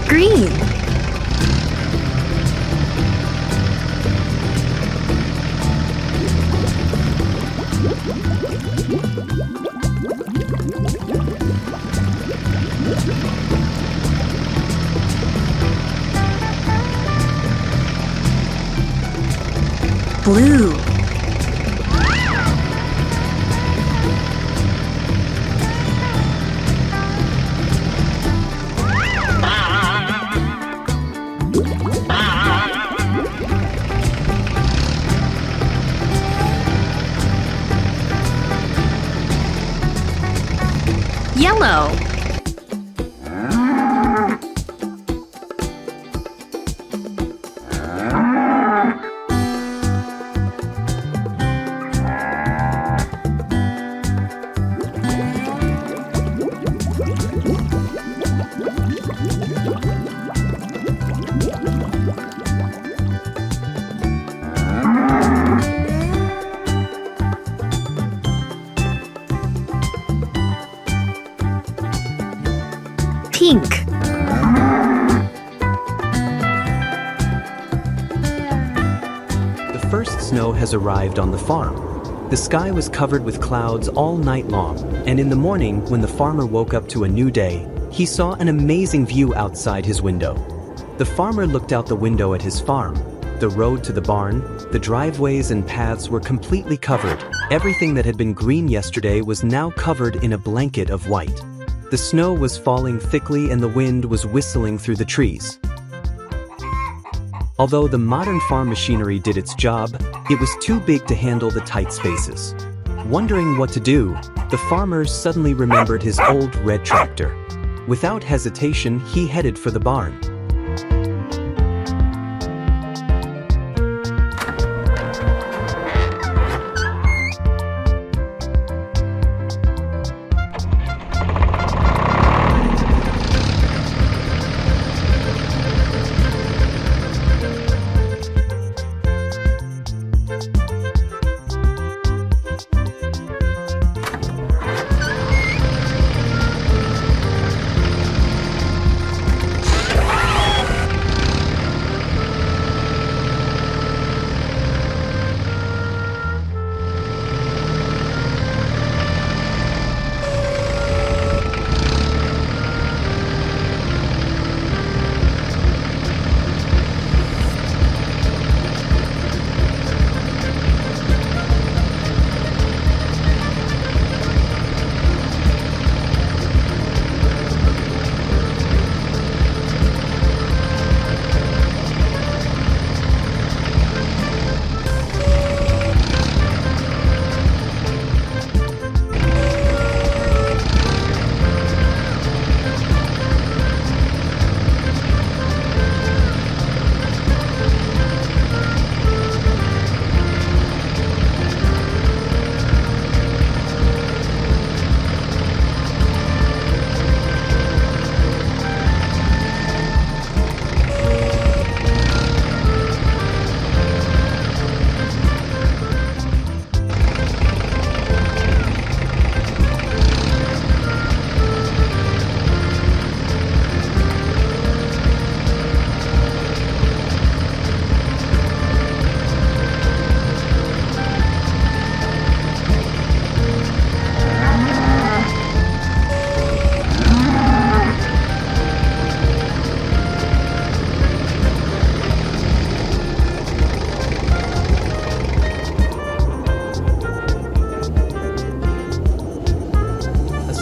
Green. Blue. Yellow. Pink. The first snow has arrived on the farm. The sky was covered with clouds all night long, and in the morning, when the farmer woke up to a new day, he saw an amazing view outside his window. The farmer looked out the window at his farm. The road to the barn, the driveways and paths were completely covered. Everything that had been green yesterday was now covered in a blanket of white. The snow was falling thickly and the wind was whistling through the trees. Although the modern farm machinery did its job, it was too big to handle the tight spaces. Wondering what to do, the farmer suddenly remembered his old red tractor. Without hesitation, he headed for the barn.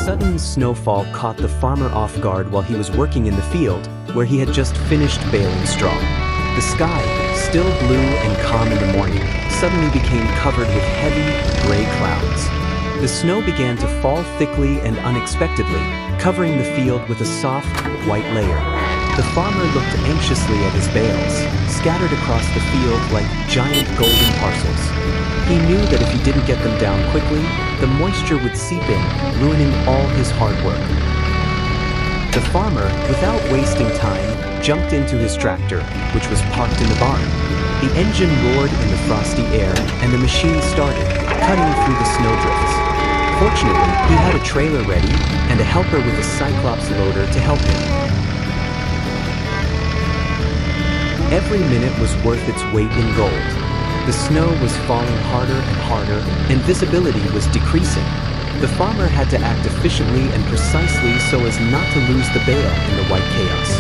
Sudden snowfall caught the farmer off guard while he was working in the field, where he had just finished baling straw. The sky, still blue and calm in the morning, suddenly became covered with heavy, gray clouds. The snow began to fall thickly and unexpectedly, covering the field with a soft, white layer. The farmer looked anxiously at his bales, scattered across the field like giant golden parcels. He knew that if he didn't get them down quickly, the moisture would seep in, ruining all his hard work. The farmer, without wasting time, jumped into his tractor, which was parked in the barn. The engine roared in the frosty air, and the machine started, cutting through the snowdrifts. Fortunately, he had a trailer ready and a helper with a Cyclops loader to help him. every minute was worth its weight in gold. The snow was falling harder and harder, and visibility was decreasing. The farmer had to act efficiently and precisely so as not to lose the bale in the white chaos.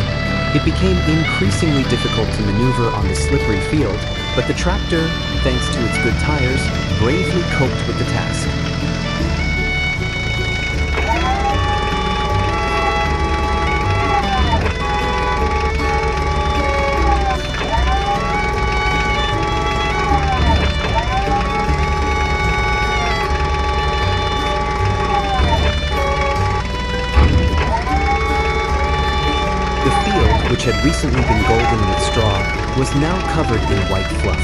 It became increasingly difficult to maneuver on the slippery field, but the tractor, thanks to its good tires, bravely coped with the task. The field, which had recently been golden with straw, was now covered in white fluff.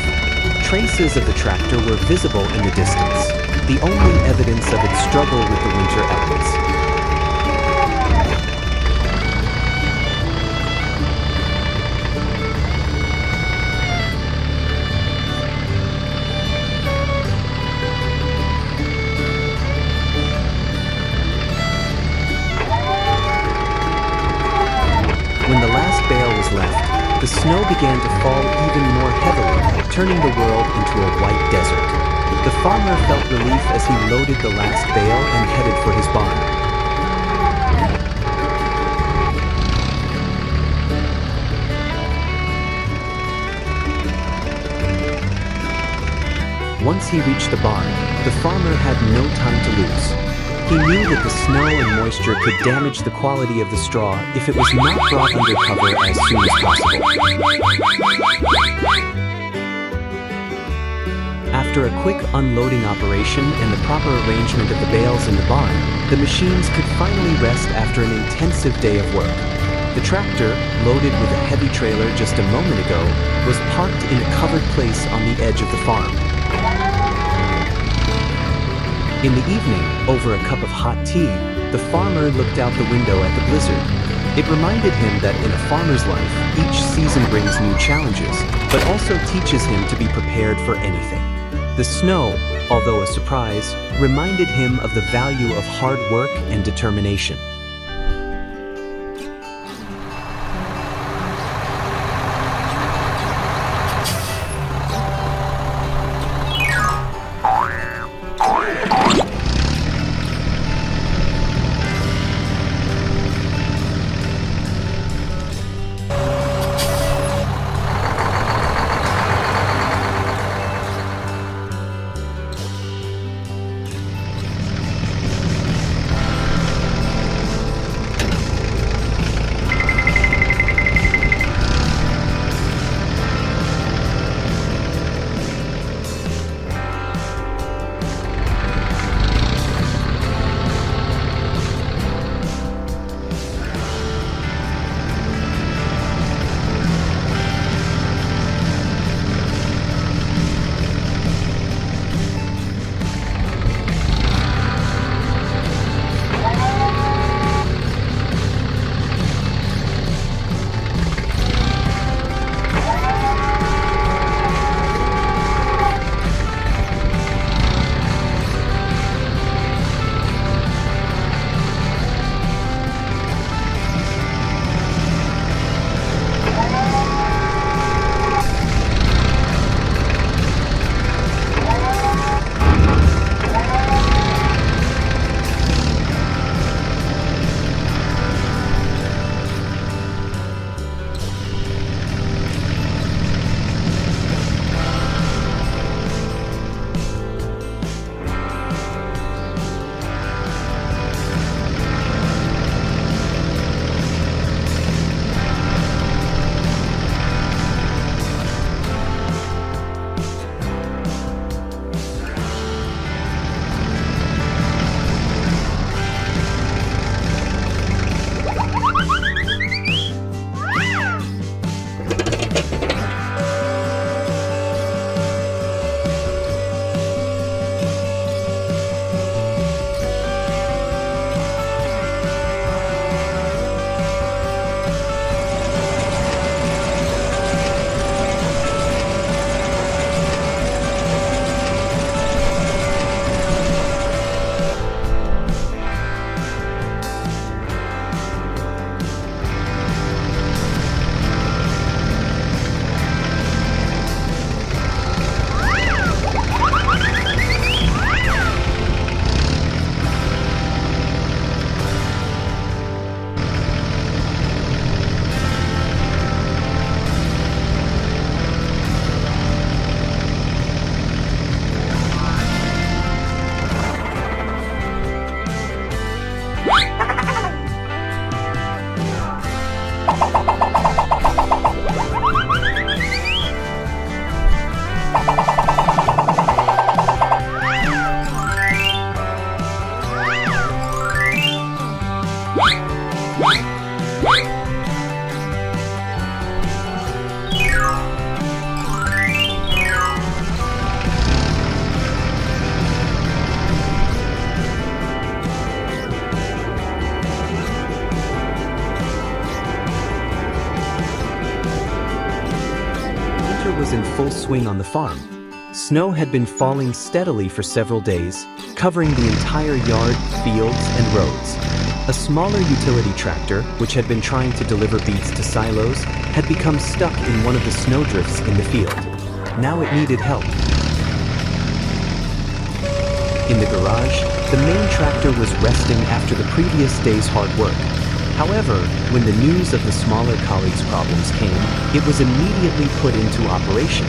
Traces of the tractor were visible in the distance, the only evidence of its struggle with the winter elements. When the last bale was left, the snow began to fall even more heavily, turning the world into a white desert. The farmer felt relief as he loaded the last bale and headed for his barn. Once he reached the barn, the farmer had no time to lose. He knew that the snow and moisture could damage the quality of the straw if it was not brought under cover as soon as possible. After a quick unloading operation and the proper arrangement of the bales in the barn, the machines could finally rest after an intensive day of work. The tractor, loaded with a heavy trailer just a moment ago, was parked in a covered place on the edge of the farm. In the evening, over a cup of hot tea, the farmer looked out the window at the blizzard. It reminded him that in a farmer's life, each season brings new challenges, but also teaches him to be prepared for anything. The snow, although a surprise, reminded him of the value of hard work and determination. was in full swing on the farm. Snow had been falling steadily for several days, covering the entire yard, fields, and roads. A smaller utility tractor, which had been trying to deliver beets to silos, had become stuck in one of the snowdrifts in the field. Now it needed help. In the garage, the main tractor was resting after the previous day's hard work. However, when the news of the smaller colleague's problems came, it was immediately put into operation.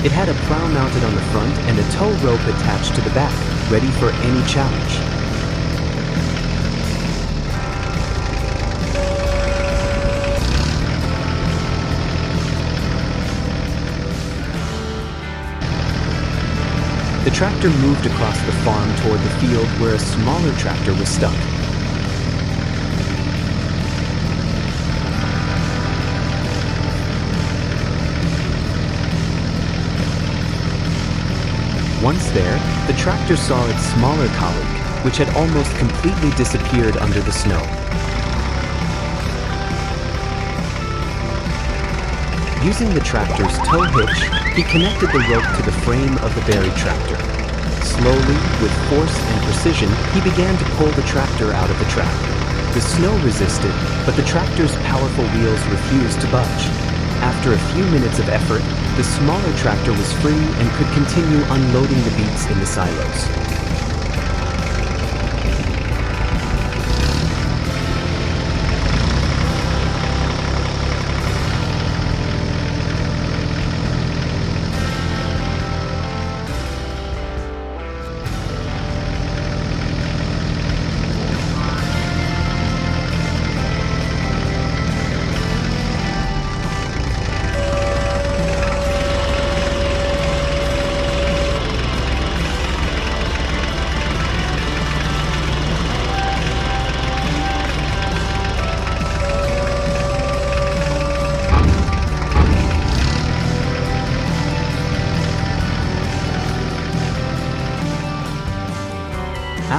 It had a plow mounted on the front and a tow rope attached to the back, ready for any challenge. The tractor moved across the farm toward the field where a smaller tractor was stuck. Once there, the tractor saw its smaller colleague, which had almost completely disappeared under the snow. Using the tractor's tow hitch, he connected the rope to the frame of the buried tractor. Slowly, with force and precision, he began to pull the tractor out of the trap. The snow resisted, but the tractor's powerful wheels refused to budge. After a few minutes of effort, the smaller tractor was free and could continue unloading the beets in the silos.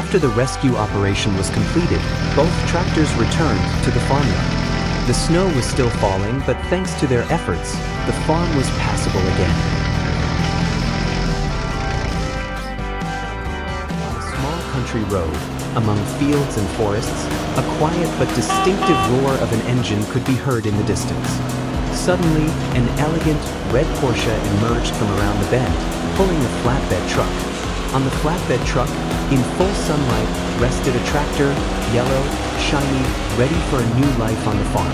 After the rescue operation was completed, both tractors returned to the farmyard. The snow was still falling, but thanks to their efforts, the farm was passable again. On a small country road, among fields and forests, a quiet but distinctive roar of an engine could be heard in the distance. Suddenly, an elegant red Porsche emerged from around the bend, pulling a flatbed truck. On the flatbed truck, in full sunlight, rested a tractor, yellow, shiny, ready for a new life on the farm.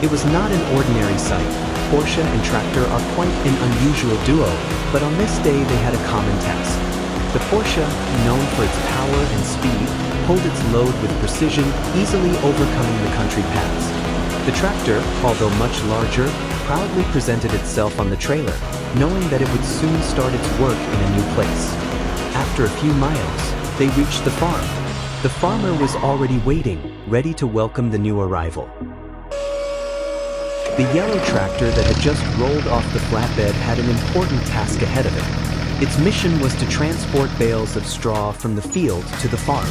It was not an ordinary sight. Porsche and tractor are quite an unusual duo, but on this day they had a common task. The Porsche, known for its power and speed, pulled its load with precision, easily overcoming the country paths. The tractor, although much larger, proudly presented itself on the trailer, knowing that it would soon start its work in a new place. After a few miles, they reached the farm. The farmer was already waiting, ready to welcome the new arrival. The yellow tractor that had just rolled off the flatbed had an important task ahead of it. Its mission was to transport bales of straw from the field to the farm.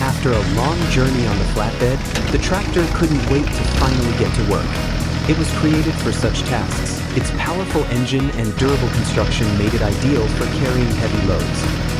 After a long journey on the flatbed, the tractor couldn't wait to finally get to work. It was created for such tasks. Its powerful engine and durable construction made it ideal for carrying heavy loads.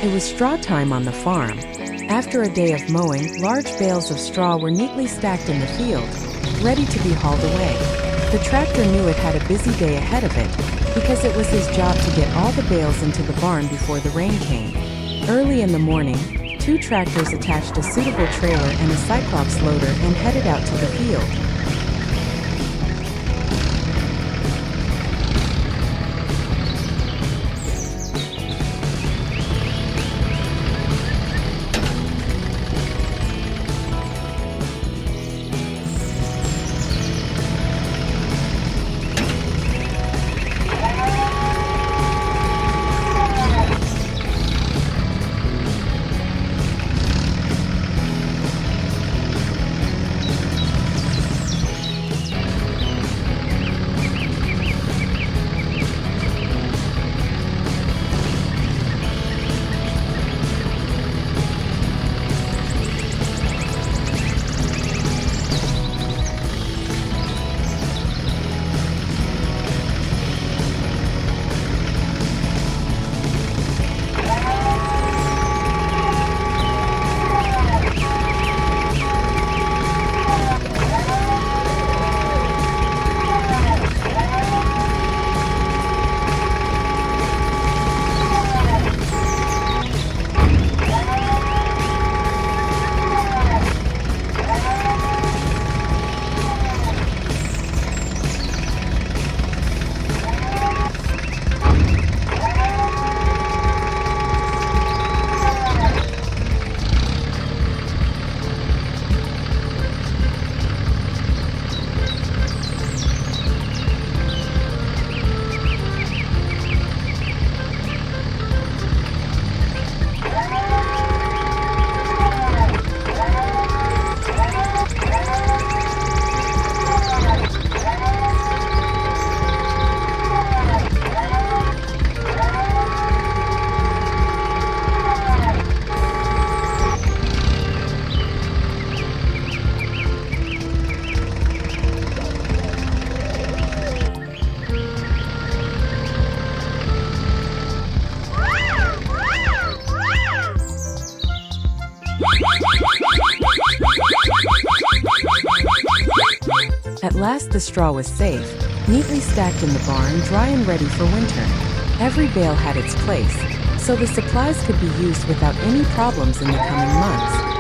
It was straw time on the farm. After a day of mowing, large bales of straw were neatly stacked in the field, ready to be hauled away. The tractor knew it had a busy day ahead of it, because it was his job to get all the bales into the barn before the rain came. Early in the morning, 2 tractors attached a suitable trailer and a Cyclops loader and headed out to the field. At last the straw was safe, neatly stacked in the barn, dry and ready for winter. Every bale had its place, so the supplies could be used without any problems in the coming months.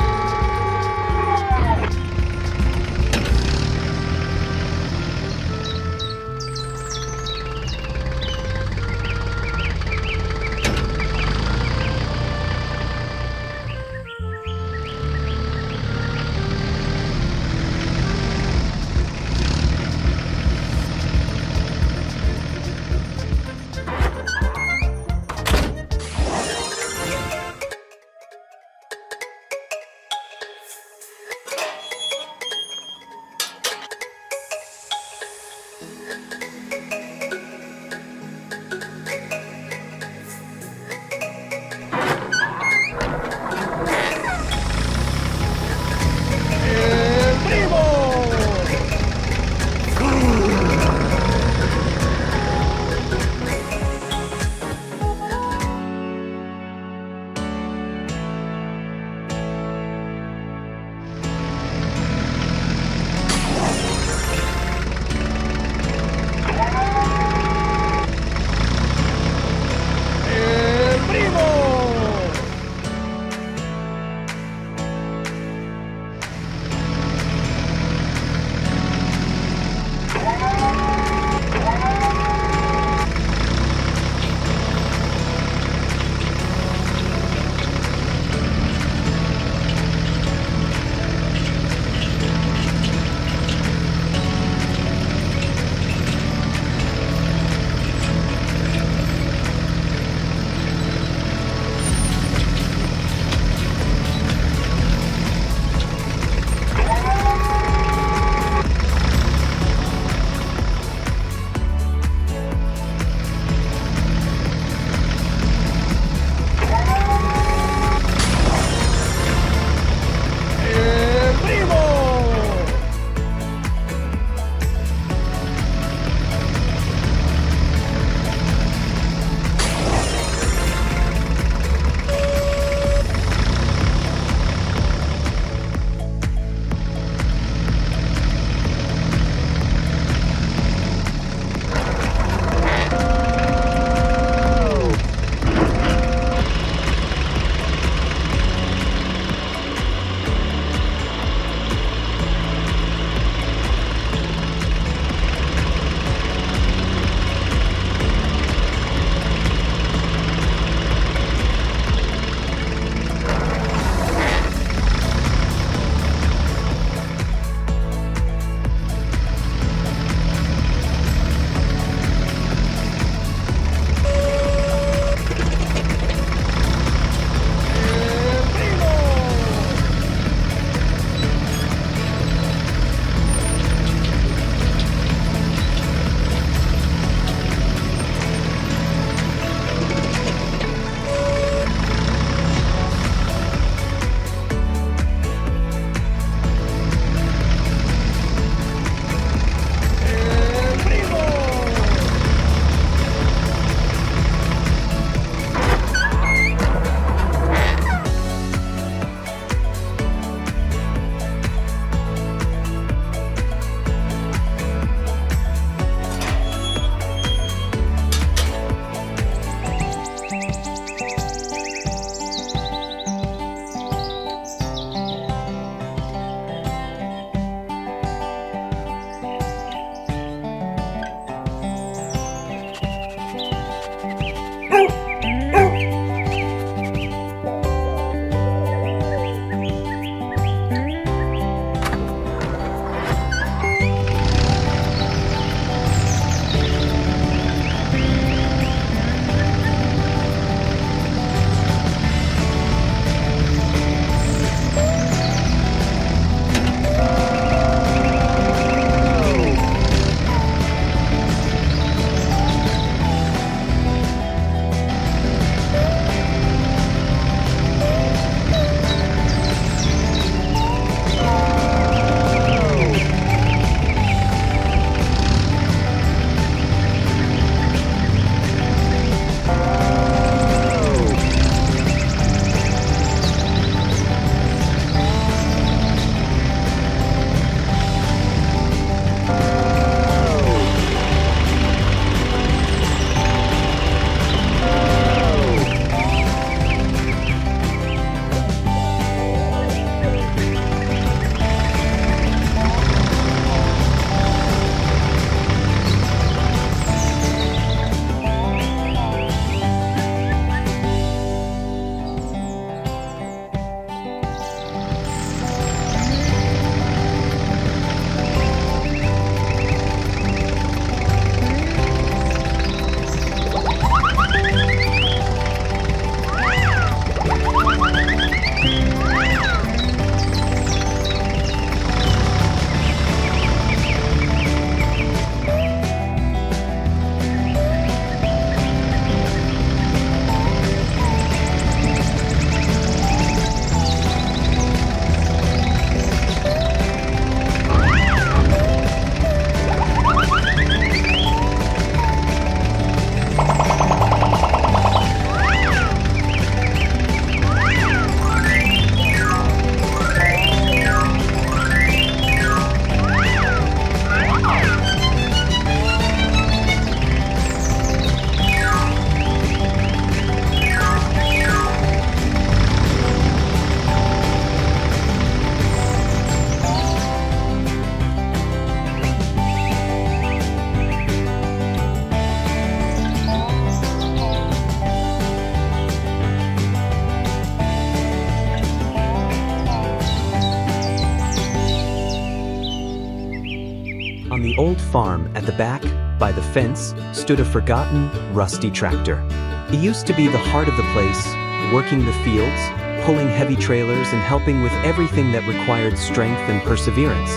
the old farm at the back, by the fence, stood a forgotten, rusty tractor. It used to be the heart of the place, working the fields, pulling heavy trailers and helping with everything that required strength and perseverance.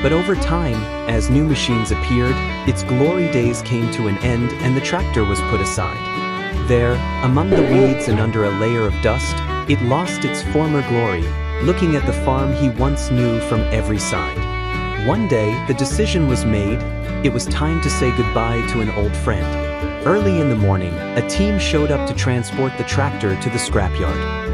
But over time, as new machines appeared, its glory days came to an end and the tractor was put aside. There, among the weeds and under a layer of dust, it lost its former glory, looking at the farm he once knew from every side. One day, the decision was made. It was time to say goodbye to an old friend. Early in the morning, a team showed up to transport the tractor to the scrapyard.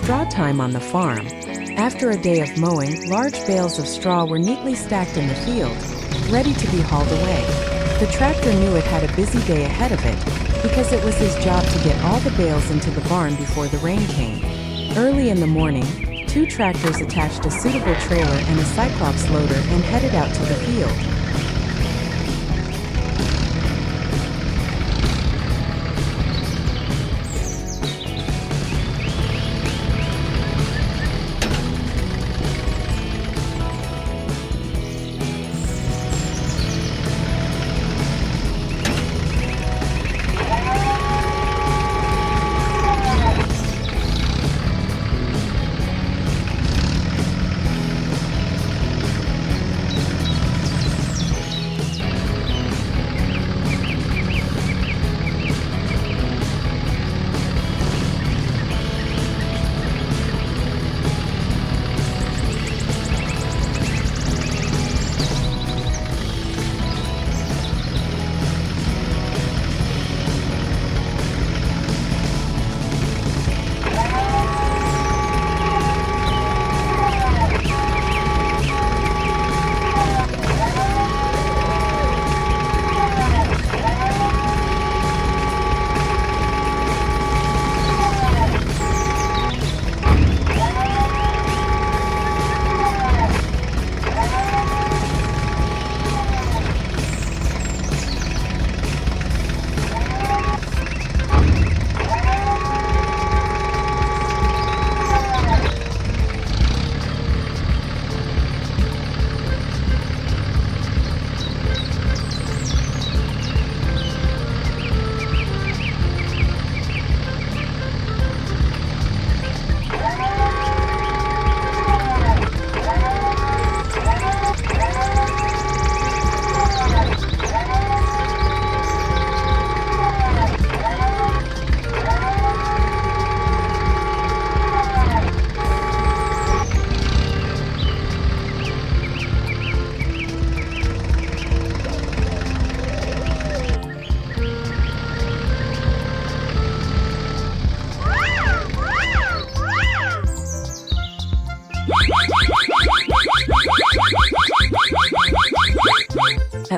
Straw time on the farm. After a day of mowing, large bales of straw were neatly stacked in the field, ready to be hauled away. The tractor knew it had a busy day ahead of it because it was his job to get all the bales into the barn before the rain came. Early in the morning, 2 tractors attached a suitable trailer and a Cyclops loader and headed out to the field.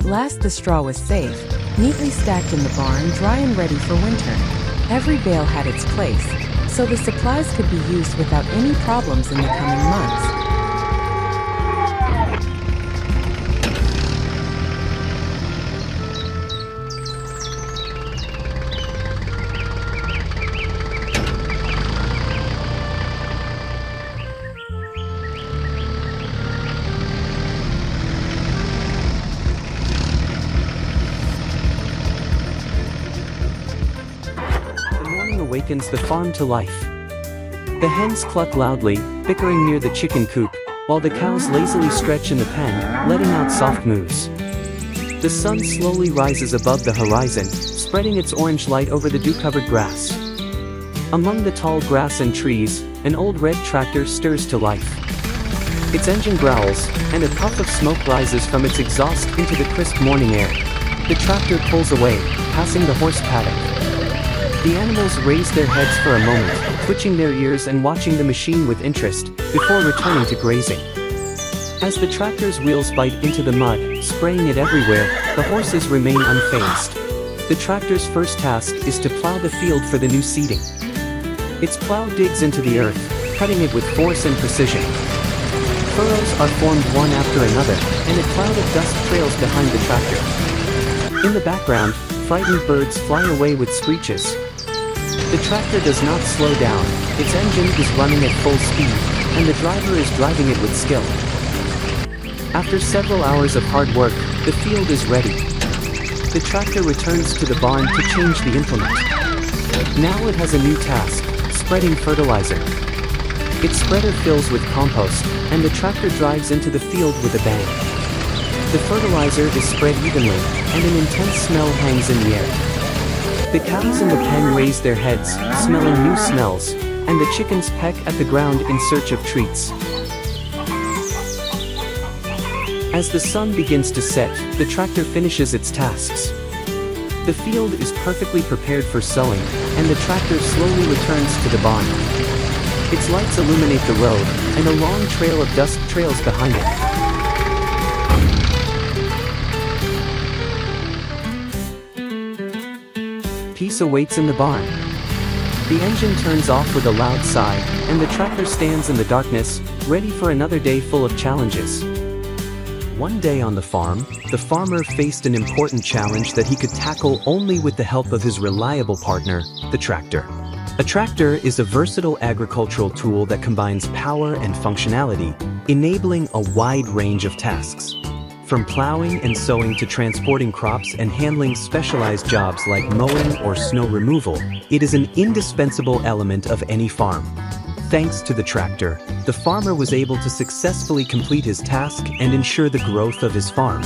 At last the straw was safe, neatly stacked in the barn, dry and ready for winter. Every bale had its place, so the supplies could be used without any problems in the coming months. Awakens the farm to life. The hens cluck loudly, bickering near the chicken coop, while the cows lazily stretch in the pen, letting out soft moos. The sun slowly rises above the horizon, spreading its orange light over the dew-covered grass. Among the tall grass and trees, an old red tractor stirs to life. Its engine growls, and a puff of smoke rises from its exhaust into the crisp morning air. The tractor pulls away, passing the horse paddock. The animals raise their heads for a moment, twitching their ears and watching the machine with interest, before returning to grazing. As the tractor's wheels bite into the mud, spraying it everywhere, the horses remain unfazed. The tractor's first task is to plow the field for the new seeding. Its plow digs into the earth, cutting it with force and precision. Furrows are formed one after another, and a cloud of dust trails behind the tractor. In the background, frightened birds fly away with screeches. The tractor does not slow down, its engine is running at full speed, and the driver is driving it with skill. After several hours of hard work, the field is ready. The tractor returns to the barn to change the implement. Now it has a new task, spreading fertilizer. Its spreader fills with compost, and the tractor drives into the field with a bang. The fertilizer is spread evenly, and an intense smell hangs in the air. The cows in the pen raise their heads, smelling new smells, and the chickens peck at the ground in search of treats. As the sun begins to set, the tractor finishes its tasks. The field is perfectly prepared for sowing, and the tractor slowly returns to the barn. Its lights illuminate the road, and a long trail of dust trails behind it. Peace awaits in the barn. The engine turns off with a loud sigh, and the tractor stands in the darkness, ready for another day full of challenges. One day on the farm, the farmer faced an important challenge that he could tackle only with the help of his reliable partner, the tractor. A tractor is a versatile agricultural tool that combines power and functionality, enabling a wide range of tasks. From plowing and sowing to transporting crops and handling specialized jobs like mowing or snow removal, it is an indispensable element of any farm. Thanks to the tractor, the farmer was able to successfully complete his task and ensure the growth of his farm.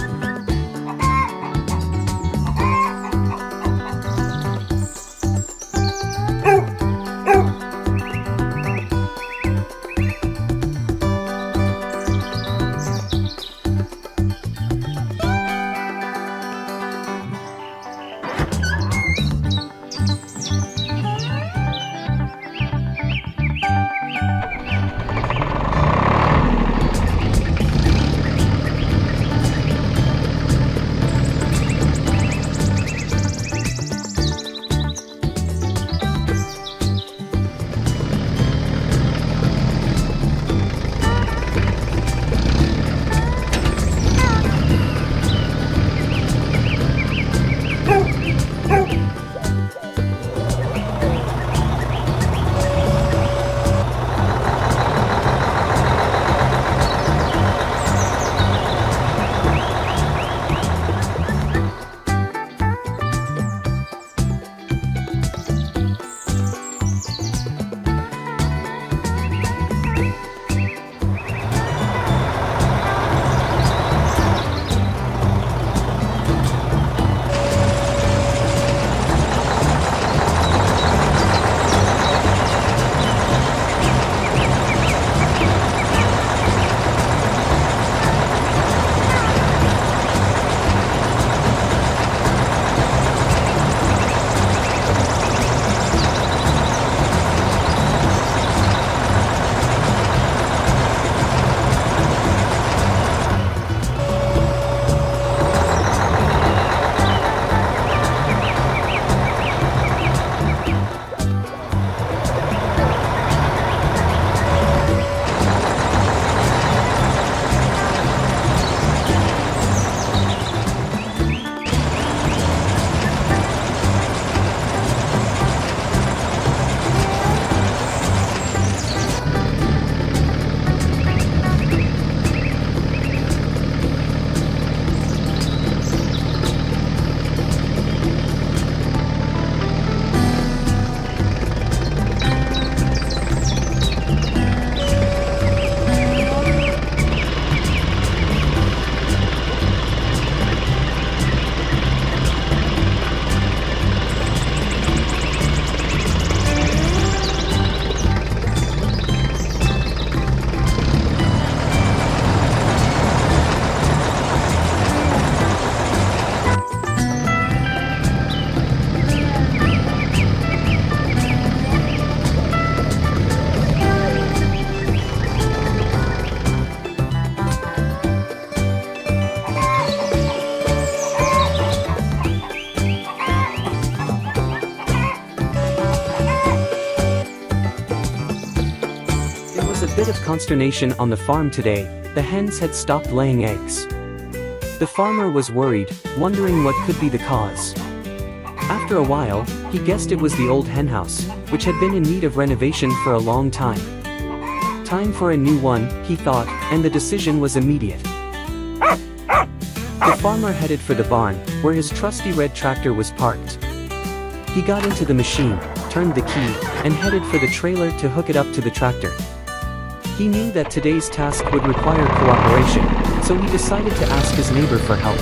consternation on the farm today. The hens had stopped laying eggs. The farmer was worried, wondering what could be the cause. After a while, he guessed it was the old henhouse, which had been in need of renovation for a long time. Time for a new one, he thought, and the decision was immediate. The farmer headed for the barn, where his trusty red tractor was parked. He got into the machine, turned the key, and headed for the trailer to hook it up to the tractor. He knew that today's task would require cooperation, so he decided to ask his neighbor for help.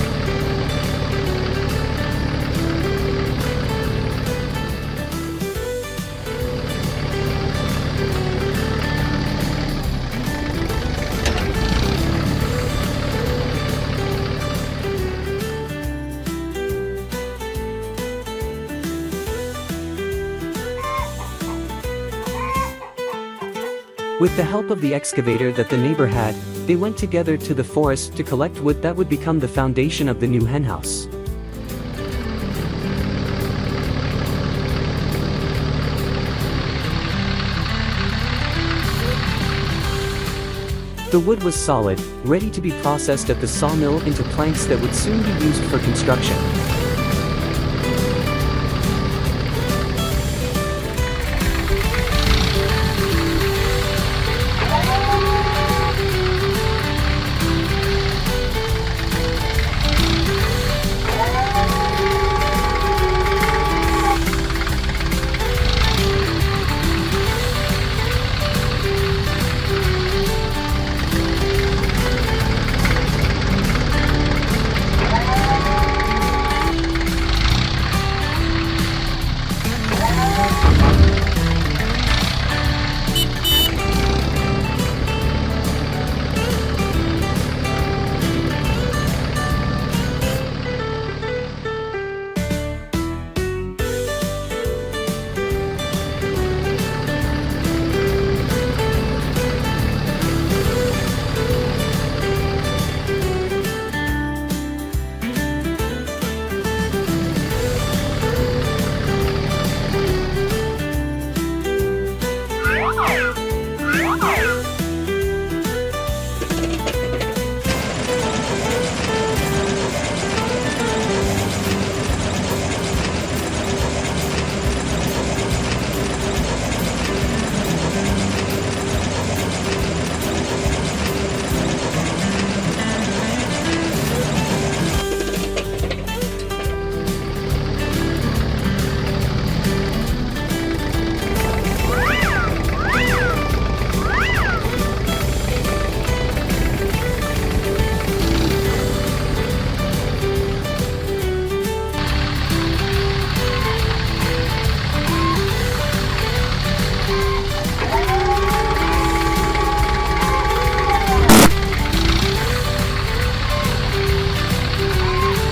With the help of the excavator that the neighbor had, they went together to the forest to collect wood that would become the foundation of the new henhouse. The wood was solid, ready to be processed at the sawmill into planks that would soon be used for construction.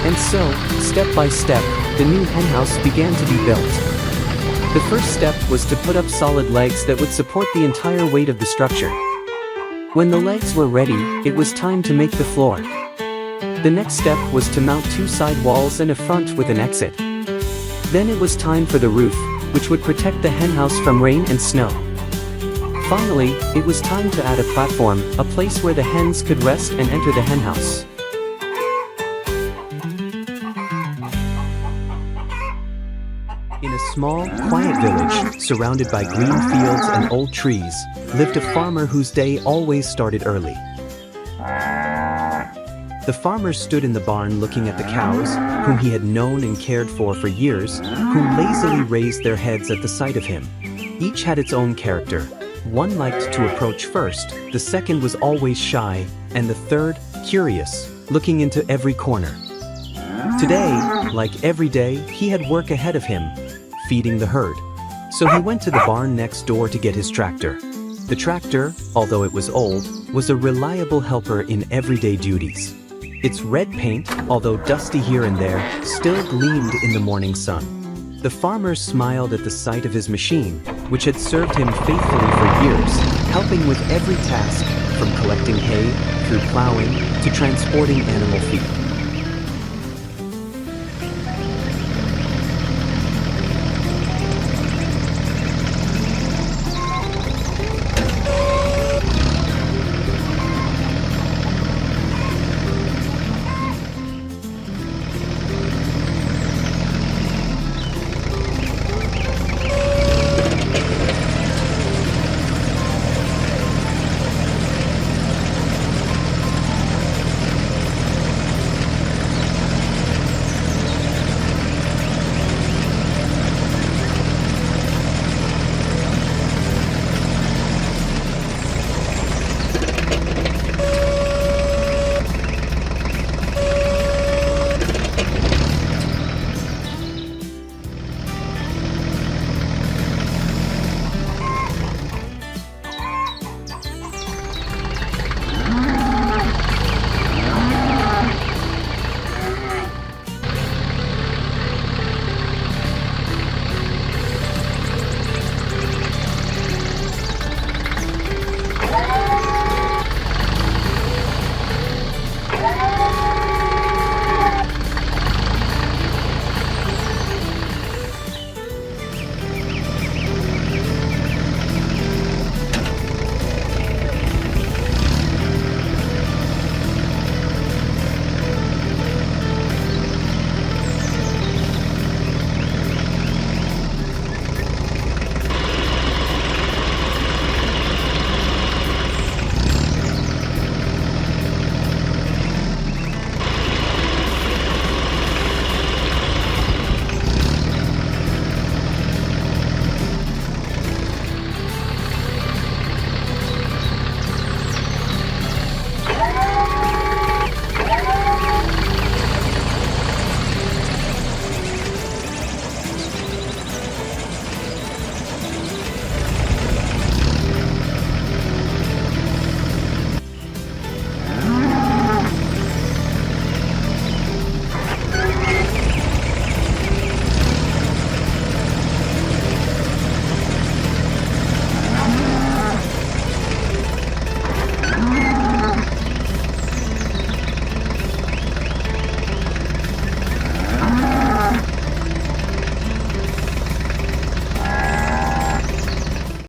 And so, step by step, the new henhouse began to be built. The first step was to put up solid legs that would support the entire weight of the structure. When the legs were ready, it was time to make the floor. The next step was to mount two side walls and a front with an exit. Then it was time for the roof, which would protect the henhouse from rain and snow. Finally, it was time to add a platform, a place where the hens could rest and enter the henhouse. In a small, quiet village, surrounded by green fields and old trees, lived a farmer whose day always started early. The farmer stood in the barn looking at the cows, whom he had known and cared for years, who lazily raised their heads at the sight of him. Each had its own character. One liked to approach first, the second was always shy, and the third, curious, looking into every corner. Today, like every day, he had work ahead of him, feeding the herd. So he went to the barn next door to get his tractor. The tractor, although it was old, was a reliable helper in everyday duties. Its red paint, although dusty here and there, still gleamed in the morning sun. The farmer smiled at the sight of his machine, which had served him faithfully for years, helping with every task, from collecting hay, through plowing, to transporting animal feed.